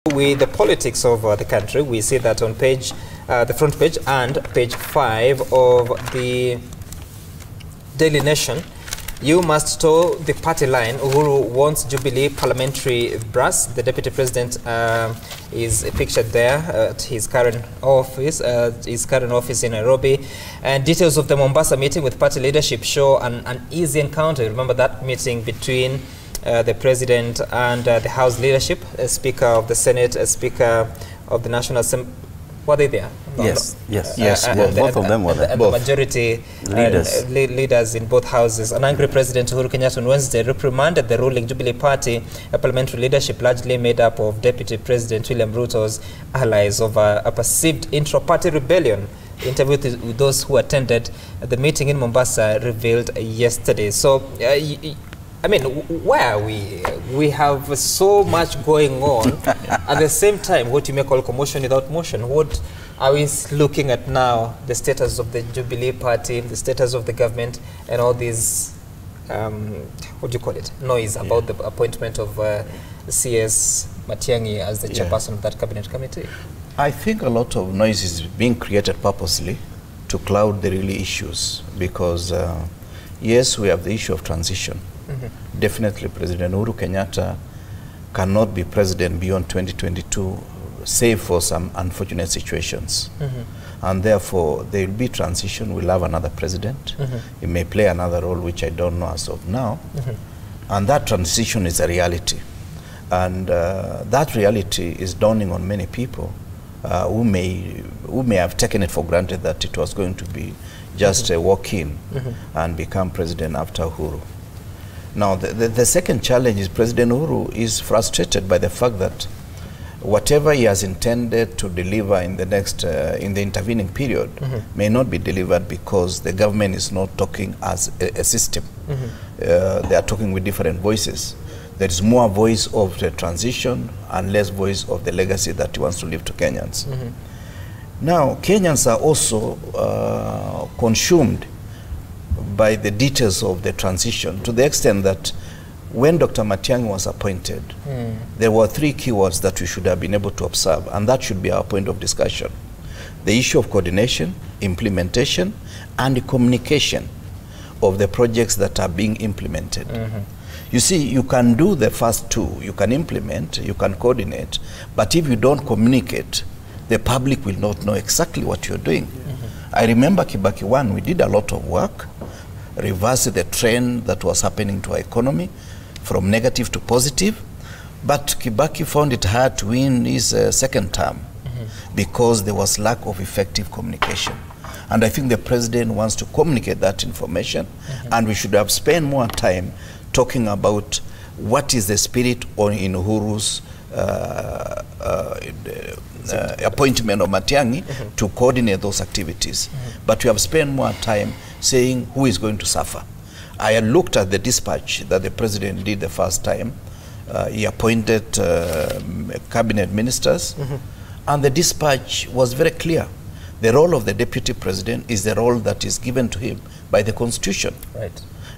With the politics of the country, we see that on page, the front page and page 5 of the Daily Nation. You must toe the party line. Uhuru wants Jubilee parliamentary brass. The deputy president is pictured there at his current office in Nairobi. And details of the Mombasa meeting with party leadership show an uneasy encounter. Remember that meeting between the president and the House leadership, Speaker of the Senate, Speaker of the National Assembly. Were they there? Yes. Both of them were there. The majority leaders in both houses. An angry President Uhuru Kenyatta on Wednesday reprimanded the ruling Jubilee Party, a parliamentary leadership largely made up of Deputy President William Ruto's allies, over a perceived intra-party rebellion. The interview with those who attended the meeting in Mombasa revealed yesterday. So, I mean, where are we? We have so much going on. At the same time, what you may call commotion without motion. What are we looking at now? The status of the Jubilee Party, the status of the government, and all these, what do you call it, noise about the appointment of CS Matiang'i as the chairperson of that cabinet committee. I think a lot of noise is being created purposely to cloud the real issues, because yes, we have the issue of transition. Definitely President Uhuru Kenyatta cannot be president beyond 2022, save for some unfortunate situations. And therefore there will be transition. We'll have another president. He may play another role which I don't know as of now. And that transition is a reality. And that reality is dawning on many people who may have taken it for granted that it was going to be just a walk-in and become president after Uhuru. Now, the second challenge is President Uhuru is frustrated by the fact that whatever he has intended to deliver in the next, in the intervening period may not be delivered because the government is not talking as a system. They are talking with different voices. There is more voice of the transition and less voice of the legacy that he wants to leave to Kenyans. Now, Kenyans are also consumed by the details of the transition, to the extent that when Dr. Matiang'i was appointed, there were 3 keywords that we should have been able to observe, and that should be our point of discussion. The issue of coordination, implementation, and the communication of the projects that are being implemented. You see, you can do the first 2, you can implement, you can coordinate, but if you don't communicate, the public will not know exactly what you're doing. I remember Kibaki 1, we did a lot of work, reversed the trend that was happening to our economy from negative to positive, but Kibaki found it hard to win his second term because there was lack of effective communication. And I think the president wants to communicate that information, and we should have spent more time talking about what is the spirit in Uhuru's appointment of Matiang'i to coordinate those activities. But we have spent more time saying who is going to suffer. I had looked at the dispatch that the president did the first time. He appointed cabinet ministers, and the dispatch was very clear. The role of the deputy president is the role that is given to him by the constitution.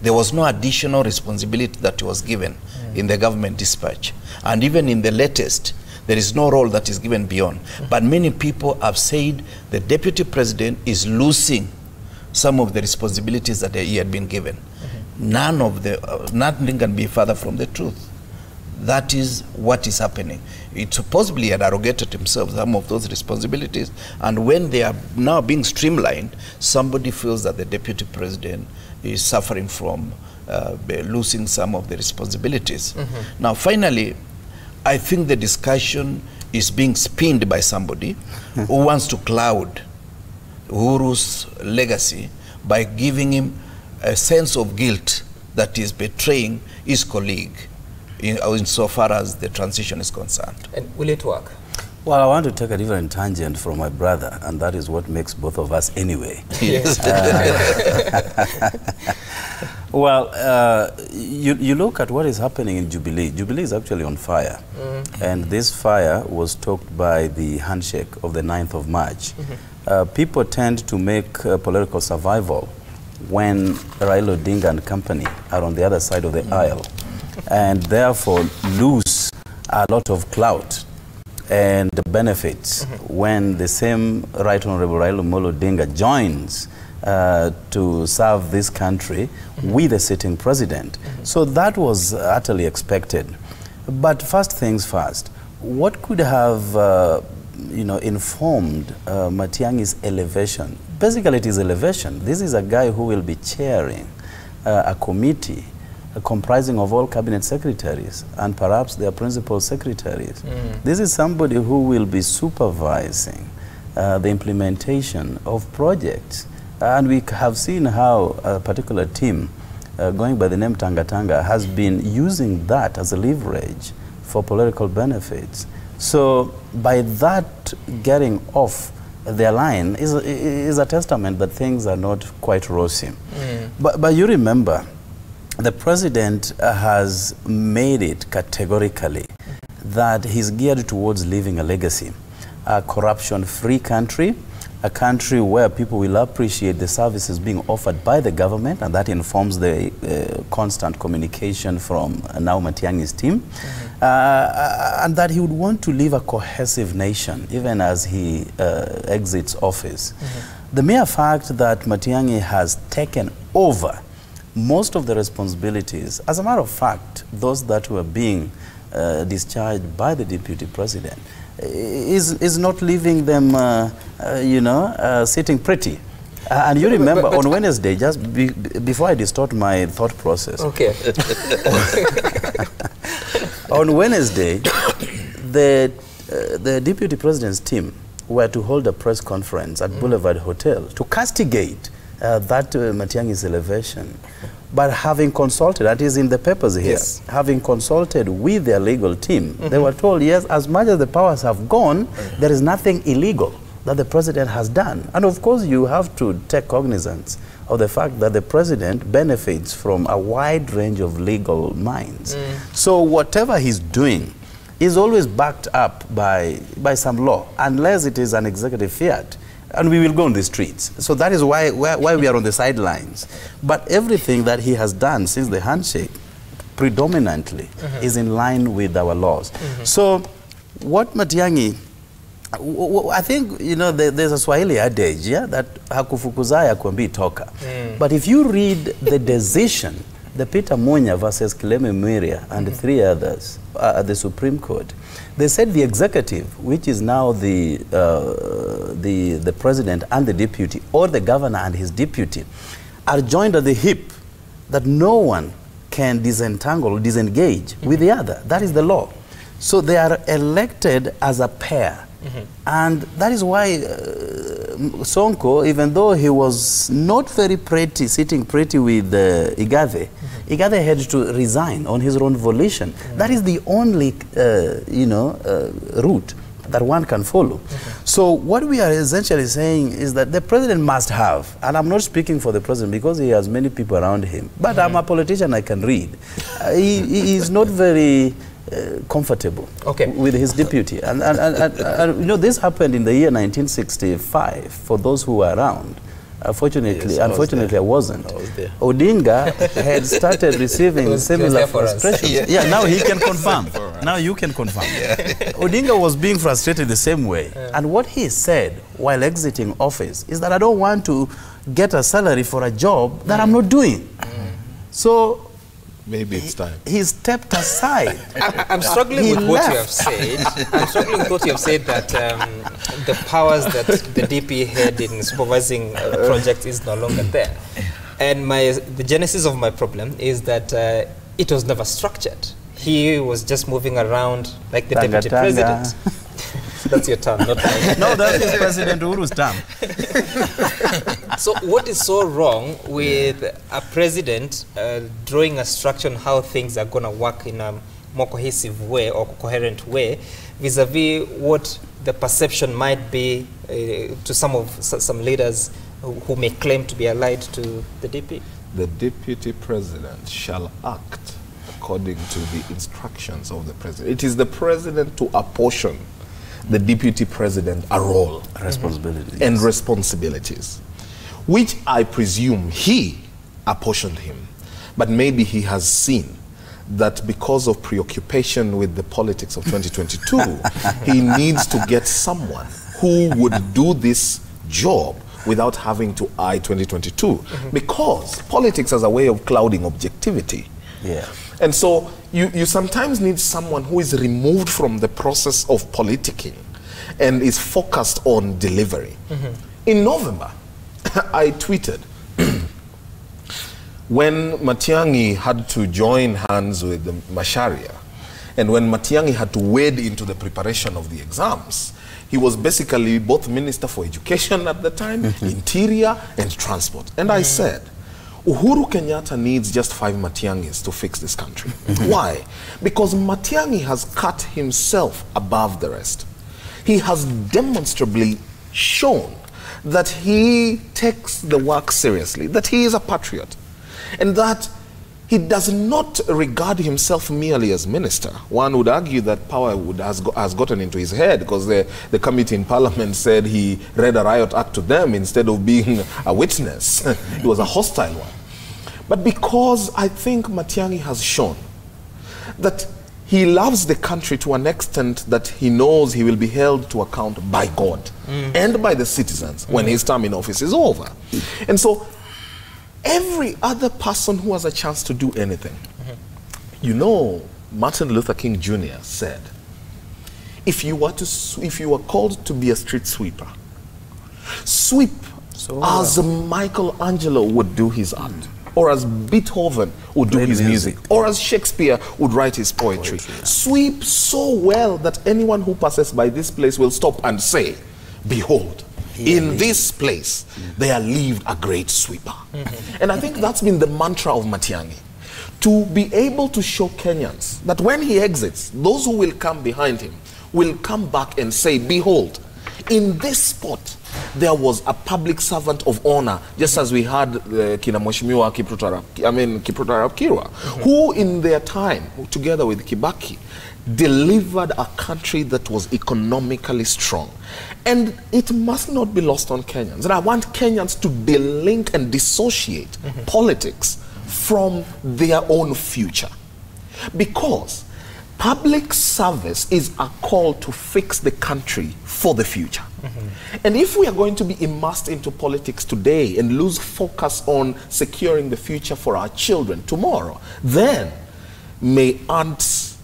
There was no additional responsibility that was given in the government dispatch. And even in the latest, there is no role that is given beyond. But many people have said the deputy president is losing some of the responsibilities that he had been given. Nothing can be further from the truth. That is what is happening. It supposedly had arrogated himself some of those responsibilities, and when they are now being streamlined, somebody feels that the deputy president is suffering from losing some of the responsibilities. Now, finally, I think the discussion is being spinned by somebody who wants to cloud Uhuru's legacy by giving him a sense of guilt that is betraying his colleague insofar as the transition is concerned. And will it work? Well, I want to take a different tangent from my brother, and that is what makes both of us anyway. Yes. Well, you look at what is happening in Jubilee. Jubilee is actually on fire. And this fire was stoked by the handshake of the 9th of March. People tend to make political survival when Raila Odinga and company are on the other side of the aisle, and therefore lose a lot of clout and benefits when the same Right Honorable Raila Amolo Odinga joins to serve this country with the sitting president. So that was utterly expected. But first things first, what could have informed Matiang'i's elevation? Basically, it is elevation. This is a guy who will be chairing a committee comprising of all cabinet secretaries and perhaps their principal secretaries. This is somebody who will be supervising the implementation of projects. And we have seen how a particular team going by the name Tanga Tanga has been using that as a leverage for political benefits. So by that getting off their line is a testament that things are not quite rosy. But you remember, the president has made it categorically that he's geared towards leaving a legacy, a corruption-free country, a country where people will appreciate the services being offered by the government, and that informs the constant communication from now Matiang'i's team, and that he would want to leave a cohesive nation even as he exits office. The mere fact that Matiang'i has taken over most of the responsibilities, as a matter of fact, those that were being discharged by the deputy president, is not leaving them, sitting pretty. And you remember on Wednesday, just before I distort my thought process. Okay. On Wednesday, the deputy president's team were to hold a press conference at Boulevard Hotel to castigate that Matiang'i's elevation. But having consulted, that is in the papers here, having consulted with their legal team, they were told, yes, as much as the powers have gone, there is nothing illegal that the president has done. And of course, you have to take cognizance of the fact that the president benefits from a wide range of legal minds. So whatever he's doing is always backed up by some law, unless it is an executive fiat. And we will go on the streets. So that is why we are on the sidelines. But everything that he has done since the handshake predominantly is in line with our laws. So what Matiang'i, I think, there's a Swahili adage, that hakufukuzaya kuambi toka. But if you read the decision, the Peter Munya versus Kileme Mwiria and 3 others at the Supreme Court, they said the executive, which is now the president and the deputy, or the governor and his deputy, are joined at the hip, that no one can disentangle, disengage with the other. That is the law. So they are elected as a pair. And that is why Sonko, even though he was not very pretty, sitting pretty with Igathe, Igathe had to resign on his own volition. That is the only, route that one can follow. So what we are essentially saying is that the president must have, and I'm not speaking for the president because he has many people around him, but I'm a politician, I can read. He is not very comfortable with his deputy. And this happened in the year 1965 for those who were around. Unfortunately, I wasn't. Odinga had started receiving similar frustrations. Now he can confirm. Now you can confirm. Odinga was being frustrated the same way. And what he said while exiting office is that I don't want to get a salary for a job that I'm not doing. So maybe it's time. He stepped aside. I'm struggling with what you have said. I'm struggling with what you have said, that the powers that the DP had in supervising projects is no longer there. And the genesis of my problem is that it was never structured. He was just moving around like the deputy president. That's your term, not mine. No, that is President Uhuru's term. So what is so wrong with a president drawing a structure on how things are going to work in a more cohesive way or coherent way, vis-a-vis what the perception might be to some leaders who may claim to be allied to the DP? The deputy president shall act according to the instructions of the president. It is the president to apportion the deputy president a role, responsibilities, and responsibilities, which I presume he apportioned him. But maybe he has seen that because of preoccupation with the politics of 2022, he needs to get someone who would do this job without having to eye 2022, because politics has a way of clouding objectivity. Yeah. And so you sometimes need someone who is removed from the process of politicking and is focused on delivery. In November, I tweeted, when Matiang'i had to join hands with Macharia, and when Matiang'i had to wade into the preparation of the exams, he was basically both Minister for Education at the time, Interior, and Transport. And I said, Uhuru Kenyatta needs just 5 Matiang'is to fix this country. Why? Because Matiang'i has cut himself above the rest. He has demonstrably shown that he takes the work seriously, that he is a patriot, and that he does not regard himself merely as minister. One would argue that power has gotten into his head because the committee in parliament said he read a riot act to them instead of being a witness. It was a hostile one. But because I think Matiang'i has shown that he loves the country to an extent that he knows he will be held to account by God and by the citizens when his term in office is over. And so every other person who has a chance to do anything, you know, Martin Luther King Jr. said, if you were called to be a street sweeper, sweep as Michelangelo would do his art, or as Beethoven would do his music, or as Shakespeare would write his poetry. Sweep so well that anyone who passes by this place will stop and say, behold, in this place, there lived a great sweeper. And I think that's been the mantra of Matiang'i, to be able to show Kenyans that when he exits, those who will come behind him will come back and say, behold, in this spot, there was a public servant of honor, just as we had Kina Mheshimiwa Kipruto Kirwa, who in their time, together with Kibaki, delivered a country that was economically strong. And it must not be lost on Kenyans. And I want Kenyans to delink and dissociate politics from their own future. Because public service is a call to fix the country for the future. And if we are going to be immersed into politics today and lose focus on securing the future for our children tomorrow, then may ants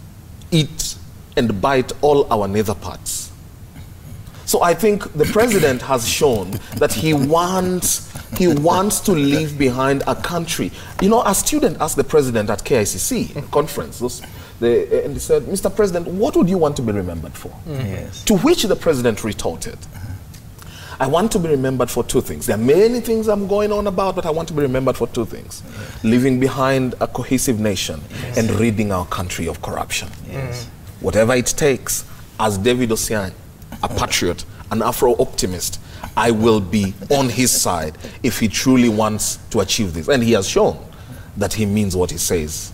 eat and bite all our nether parts. So I think the president has shown that he wants to leave behind a country. You know, a student asked the president at KICC conference, and he said, Mr. President, what would you want to be remembered for? To which the president retorted, I want to be remembered for 2 things. There are many things I'm going on about, but I want to be remembered for 2 things. Leaving behind a cohesive nation and ridding our country of corruption. Whatever it takes, as David Osian, a patriot, an Afro-optimist, I will be on his side if he truly wants to achieve this. And he has shown that he means what he says.